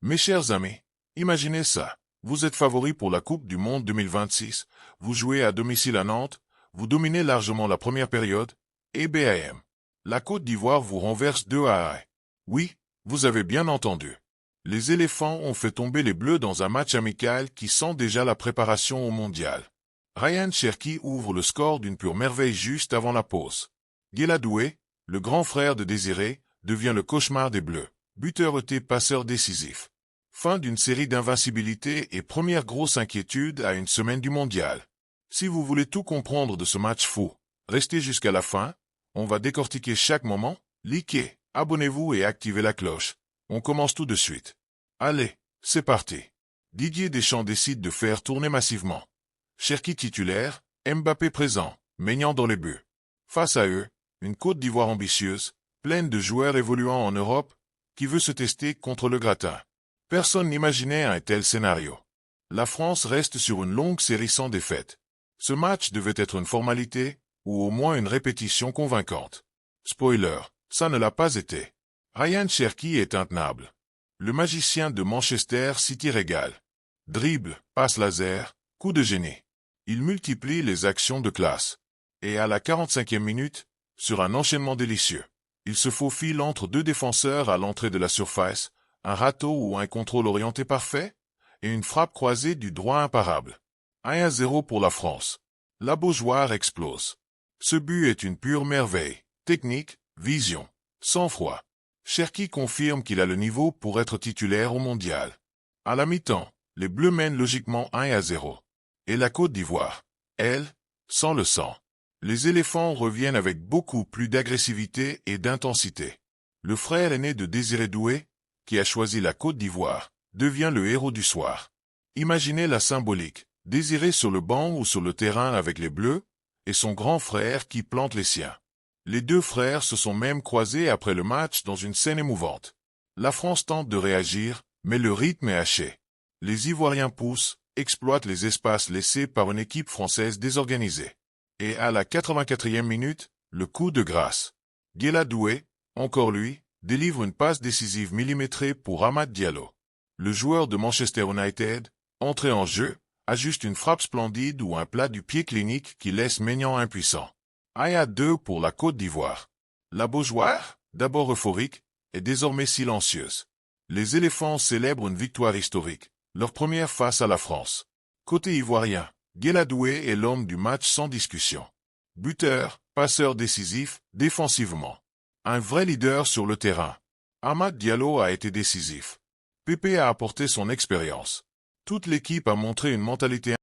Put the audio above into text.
Mes chers amis, imaginez ça. Vous êtes favori pour la Coupe du Monde 2026, vous jouez à domicile à Nantes, vous dominez largement la première période, et bam. La Côte d'Ivoire vous renverse 2-1. Oui, vous avez bien entendu. Les éléphants ont fait tomber les Bleus dans un match amical qui sent déjà la préparation au mondial. Ryan Cherki ouvre le score d'une pure merveille juste avant la pause. Guela Doué, le grand frère de Désiré, devient le cauchemar des Bleus, buteur et passeur décisif. Fin d'une série d'invincibilité et première grosse inquiétude à une semaine du mondial. Si vous voulez tout comprendre de ce match fou, restez jusqu'à la fin, on va décortiquer chaque moment, likez, abonnez-vous et activez la cloche. On commence tout de suite. Allez, c'est parti. Didier Deschamps décide de faire tourner massivement. Cherki titulaire, Mbappé présent, Maignan dans les buts. Face à eux, une Côte d'Ivoire ambitieuse, pleine de joueurs évoluant en Europe, qui veut se tester contre le gratin. Personne n'imaginait un tel scénario. La France reste sur une longue série sans défaite. Ce match devait être une formalité, ou au moins une répétition convaincante. Spoiler, ça ne l'a pas été. Ryan Cherki est intenable. Le magicien de Manchester City régale. Dribble, passe laser, coup de génie. Il multiplie les actions de classe. Et à la 45e minute, sur un enchaînement délicieux, il se faufile entre deux défenseurs à l'entrée de la surface, un râteau ou un contrôle orienté parfait, et une frappe croisée du droit imparable. 1-0 pour la France. La Beaujoire explose. Ce but est une pure merveille. Technique, vision, sang-froid. Cherki confirme qu'il a le niveau pour être titulaire au mondial. À la mi-temps, les Bleus mènent logiquement 1-0. Et la Côte d'Ivoire, elle, sent le sang. Les éléphants reviennent avec beaucoup plus d'agressivité et d'intensité. Le frère aîné de Désiré Doué, qui a choisi la Côte d'Ivoire, devient le héros du soir. Imaginez la symbolique, Désiré sur le banc ou sur le terrain avec les Bleus, et son grand frère qui plante les siens. Les deux frères se sont même croisés après le match dans une scène émouvante. La France tente de réagir, mais le rythme est haché. Les Ivoiriens poussent, exploitent les espaces laissés par une équipe française désorganisée. Et à la 84e minute, le coup de grâce. Guela Doué, encore lui, délivre une passe décisive millimétrée pour Amad Diallo. Le joueur de Manchester United, entré en jeu, ajuste une frappe splendide ou un plat du pied clinique qui laisse Maignan impuissant. 1-2 pour la Côte d'Ivoire. La Beaujoire, d'abord euphorique, est désormais silencieuse. Les éléphants célèbrent une victoire historique, leur première face à la France. Côté ivoirien, Guela Doué est l'homme du match sans discussion. Buteur, passeur décisif, défensivement. Un vrai leader sur le terrain. Amad Diallo a été décisif. Pépé a apporté son expérience. Toute l'équipe a montré une mentalité